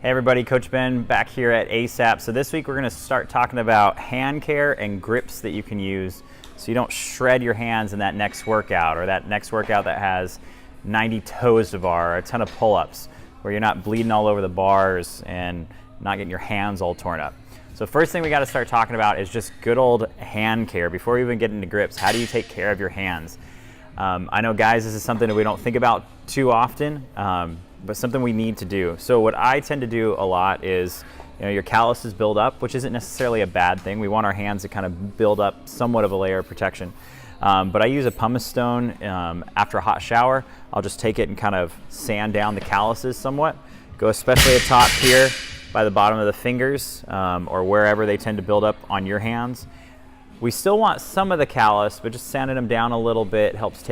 Hey everybody, Coach Ben back here at ASAP. So this week we're going to start talking about hand care and grips that you can use so you don't shred your hands in that next workout, or that next workout that has 90 toes to bar or a ton of pull-ups, where you're not bleeding all over the bars and not getting your hands all torn up. So first thing we got to start talking about is just good old hand care. Before we even get into grips, how do you take care of your hands? I know, guys, this is something that we don't think about too often, but something we need to do. So what I tend to do a lot is, your calluses build up, which isn't necessarily a bad thing. We want our hands to kind of build up somewhat of a layer of protection. But I use a pumice stone after a hot shower. I'll just take it and kind of sand down the calluses somewhat. Go especially atop here by the bottom of the fingers, or wherever they tend to build up on your hands. We still want some of the callus, but just sanding them down a little bit helps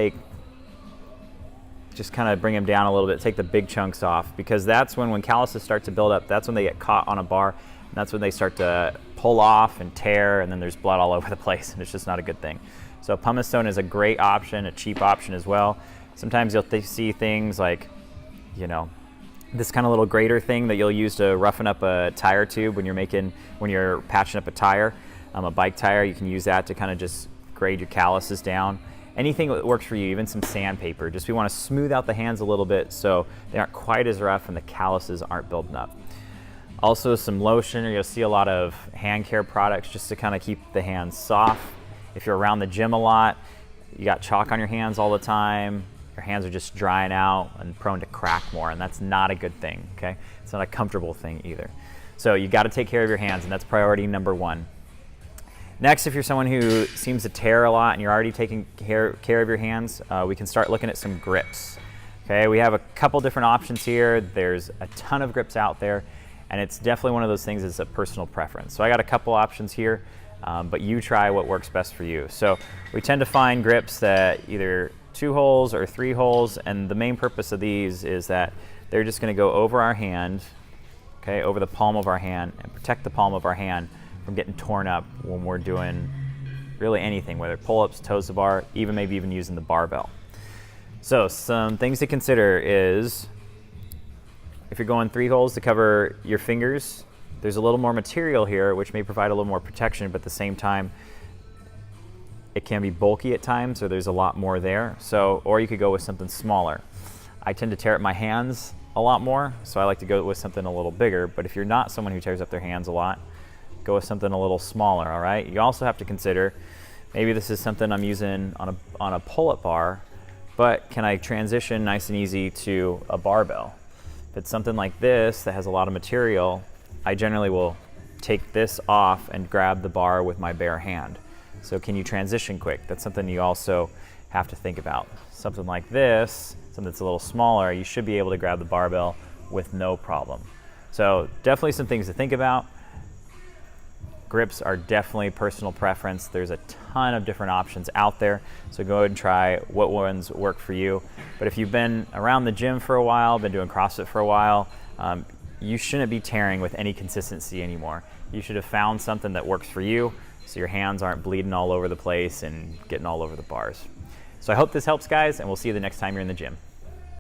just kind of bring them down a little bit, take the big chunks off, because that's when calluses start to build up, that's when they get caught on a bar, and that's when they start to pull off and tear, and then there's blood all over the place, and it's just not a good thing. So pumice stone is a great option, a cheap option as well. Sometimes you'll see things like, this kind of little grater thing that you'll use to roughen up a tire tube when you're patching up a tire, a bike tire. You can use that to kind of just grade your calluses down. Anything that works for you, even some sandpaper. We want to smooth out the hands a little bit so they aren't quite as rough and the calluses aren't building up. Also some lotion, or you'll see a lot of hand care products just to kind of keep the hands soft. If you're around the gym a lot, you got chalk on your hands all the time, your hands are just drying out and prone to crack more, and that's not a good thing, okay? It's not a comfortable thing either. So you got to take care of your hands, and that's priority number one. Next, if you're someone who seems to tear a lot and you're already taking care of your hands, we can start looking at some grips. Okay, we have a couple different options here. There's a ton of grips out there, and it's definitely one of those things that's a personal preference. So I got a couple options here, but you try what works best for you. So we tend to find grips that either 2 holes or 3 holes, and the main purpose of these is that they're just going to go over our hand, okay, over the palm of our hand, and protect the palm of our hand from getting torn up when we're doing really anything, whether pull-ups, toes to bar, maybe even using the barbell. So some things to consider is, if you're going 3 holes to cover your fingers, there's a little more material here which may provide a little more protection, but at the same time it can be bulky at times, or there's a lot more there. Or you could go with something smaller. I tend to tear up my hands a lot more, so I like to go with something a little bigger. But if you're not someone who tears up their hands a lot, go with something a little smaller, all right? You also have to consider, maybe this is something I'm using on a pull-up bar, but can I transition nice and easy to a barbell? If it's something like this that has a lot of material, I generally will take this off and grab the bar with my bare hand. So can you transition quick? That's something you also have to think about. Something like this, something that's a little smaller, you should be able to grab the barbell with no problem. So definitely some things to think about. Grips are definitely personal preference. There's a ton of different options out there, so go ahead and try what ones work for you. But if you've been around the gym for a while, been doing CrossFit for a while, you shouldn't be tearing with any consistency anymore. You should have found something that works for you, so your hands aren't bleeding all over the place and getting all over the bars. So I hope this helps, guys, and we'll see you the next time you're in the gym.